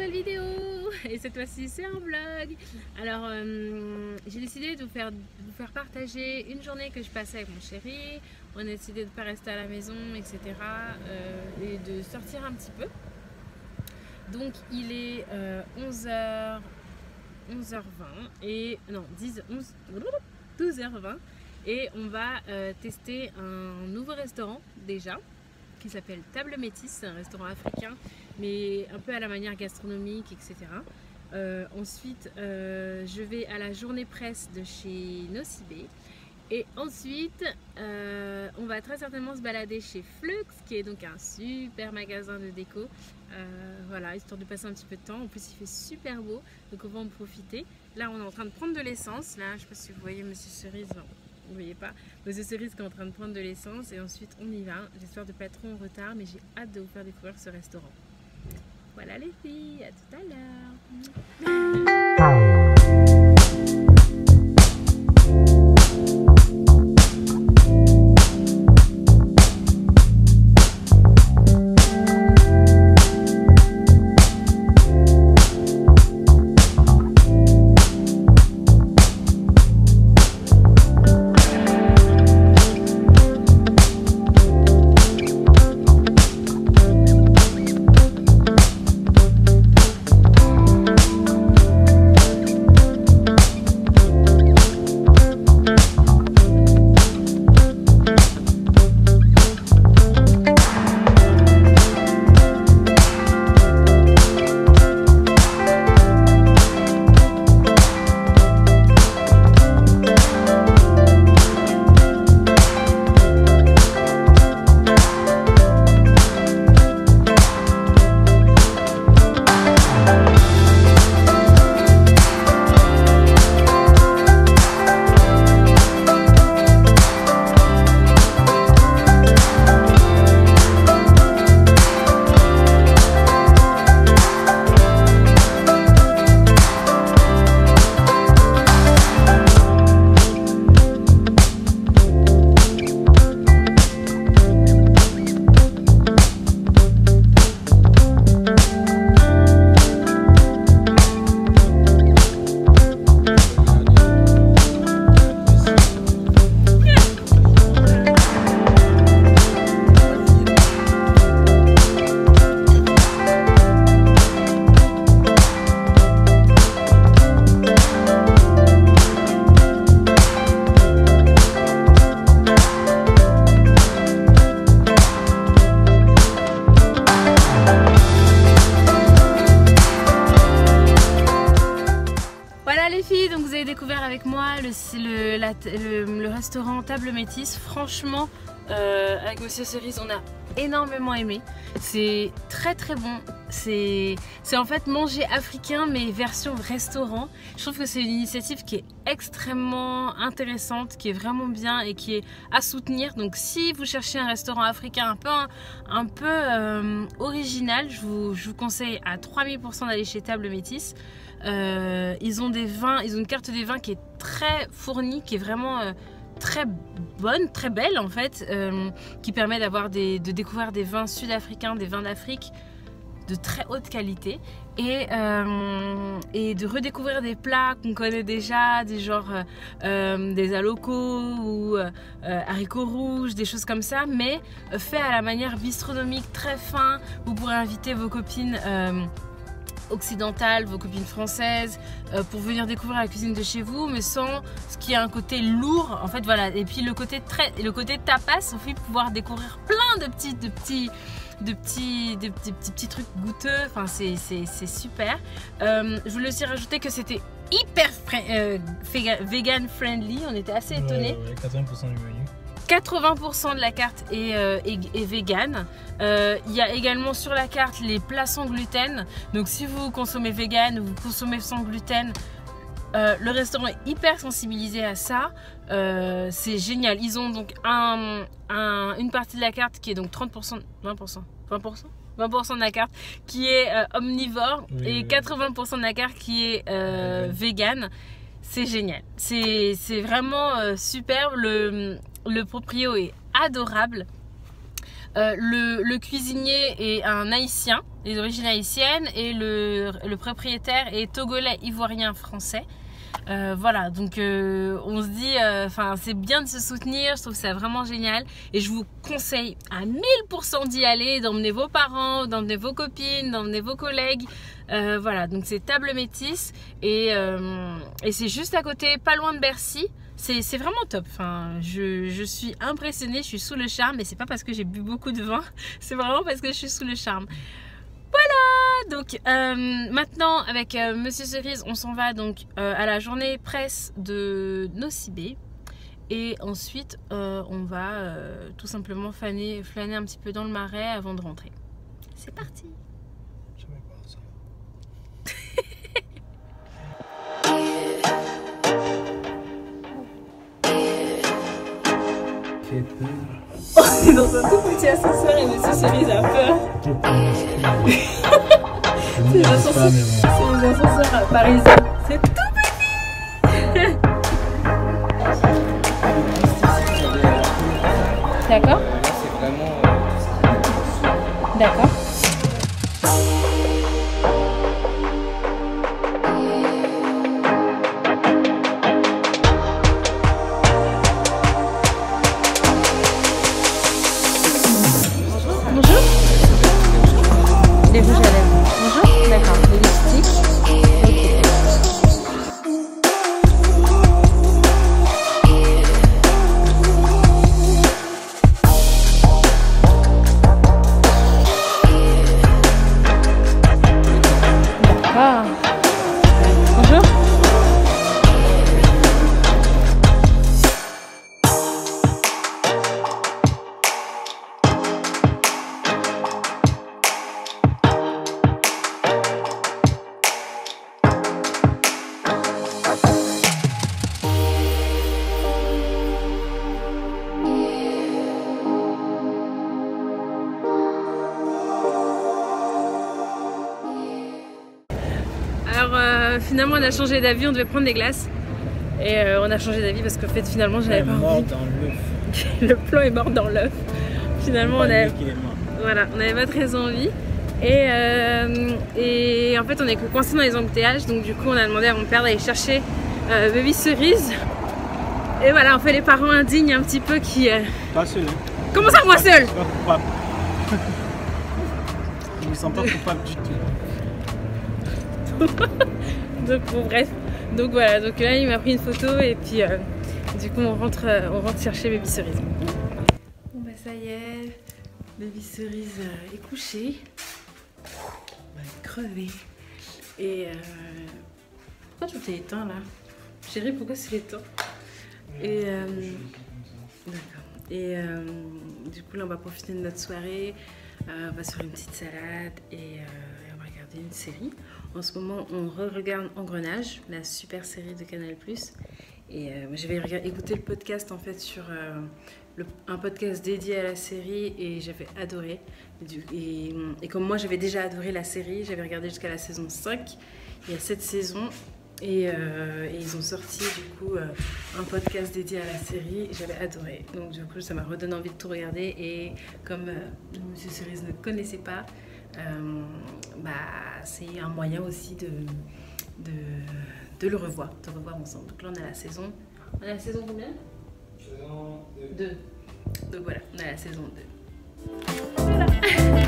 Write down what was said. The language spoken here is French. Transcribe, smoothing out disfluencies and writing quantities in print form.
nouvelle vidéo. Et cette fois-ci c'est un vlog. Alors j'ai décidé de vous faire partager une journée que je passais avec mon chéri. On a décidé de ne pas rester à la maison, etc. Et de sortir un petit peu. Donc il est 11h20 et non 12h20 et on va tester un nouveau restaurant déjà qui s'appelle Table Métis, c'est un restaurant africain mais un peu à la manière gastronomique, etc. Ensuite je vais à la journée presse de chez Nocibé. Et ensuite, on va très certainement se balader chez Flux, qui est donc un super magasin de déco. Voilà, histoire de passer un petit peu de temps. En plus, il fait super beau, donc on va en profiter. Là, on est en train de prendre de l'essence. Là, je ne sais pas si vous voyez Monsieur Cerise. Non, vous ne voyez pas. Monsieur Cerise qui est en train de prendre de l'essence. Et ensuite, on y va. J'espère de ne pas être trop en retard, mais j'ai hâte de vous faire découvrir ce restaurant. Voilà les filles, à tout à l'heure. Donc vous avez découvert avec moi le restaurant Table Métis. Franchement, avec Monsieur Cerise, on a énormément aimé. C'est très très bon. C'est en fait manger africain mais version restaurant. Je trouve que c'est une initiative qui est extrêmement intéressante, qui est vraiment bien et qui est à soutenir. Donc si vous cherchez un restaurant africain un peu original, je vous conseille à 3000% d'aller chez Table Métis. Ils ont des vins, ils ont une carte des vins qui est très fournie, qui est vraiment très bonne, très belle en fait, qui permet de découvrir des vins sud-africains, des vins d'Afrique de très haute qualité et de redécouvrir des plats qu'on connaît déjà, des des alocos ou haricots rouges, des choses comme ça, mais fait à la manière bistronomique, très fin. Vous pourrez inviter vos copines occidentales, vos copines françaises pour venir découvrir la cuisine de chez vous, mais sans ce qui a un côté lourd en fait, voilà. Et puis le côté tapas, aussi pouvoir découvrir plein de petits trucs goûteux. Enfin c'est super. Je voulais aussi rajouter que c'était hyper vegan friendly. On était assez étonnés. Ouais, 80% du menu. 80% de la carte est vegan. Il y a également sur la carte les plats sans gluten. Donc si vous consommez vegan ou vous consommez sans gluten, le restaurant est hyper sensibilisé à ça. C'est génial. Ils ont donc une partie de la carte qui est donc 30%, 20% de la carte qui est omnivore, oui, et 80% de la carte qui est vegan. C'est génial. C'est vraiment superbe. Le proprio est adorable. Le cuisinier est un haïtien, les origines haïtiennes, et le propriétaire est togolais, ivoirien, français. Voilà, donc on se dit, c'est bien de se soutenir, je trouve ça vraiment génial et je vous conseille à 1000% d'y aller, d'emmener vos parents, d'emmener vos copines, d'emmener vos collègues. Voilà, donc c'est Table Métis et c'est juste à côté, pas loin de Bercy. C'est vraiment top, je suis impressionnée, je suis sous le charme et c'est pas parce que j'ai bu beaucoup de vin, c'est vraiment parce que je suis sous le charme. Voilà, donc maintenant avec Monsieur Cerise, on s'en va donc à la journée presse de Nocibé et ensuite on va tout simplement flâner un petit peu dans le Marais avant de rentrer. C'est parti. On est dans un tout petit ascenseur et Monsieur Cerise a peur. C'est les ascenseurs parisiens. C'est tout petit. D'accord. D'accord. Bonjour. Les rouges à lèvres. Bonjour. D'accord. Les lipsticks. D'accord. Bonjour. Alors finalement on a changé d'avis, on devait prendre des glaces et on a changé d'avis parce qu'en fait finalement j'avais pas envie. Le plan est mort dans l'œuf. Finalement on avait, voilà, on n'avait pas très envie et en fait on est coincé dans les embouteillages, donc du coup on a demandé à mon père d'aller chercher Baby Cerise et voilà, on fait les parents indignes un petit peu qui... Pas seul. Comment ça moi seul? Pas coupable. Je me sens pas coupable du tout. Donc bon, bref, donc voilà, donc là il m'a pris une photo et puis du coup on rentre chercher Baby Cerise. Bon bah ça y est, Baby Cerise est couchée, crevée et pourquoi tout est éteint là? Chérie, pourquoi c'est éteint? Et d'accord, et du coup là on va profiter de notre soirée, on va se faire une petite salade et on va regarder une série. En ce moment, on regarde Engrenage, la super série de Canal+. Et j'avais écouté le podcast en fait sur un podcast dédié à la série et j'avais adoré. Et comme moi j'avais déjà adoré la série, j'avais regardé jusqu'à la saison 5. Il y a 7 saisons et ils ont sorti du coup un podcast dédié à la série. J'avais adoré. Donc du coup ça m'a redonné envie de tout regarder et comme Monsieur Cerise ne connaissait pas, c'est un moyen aussi de le revoir, ensemble. Donc là on a la saison. On a la saison combien? Saison 2. Donc voilà, on a la saison 2. Voilà.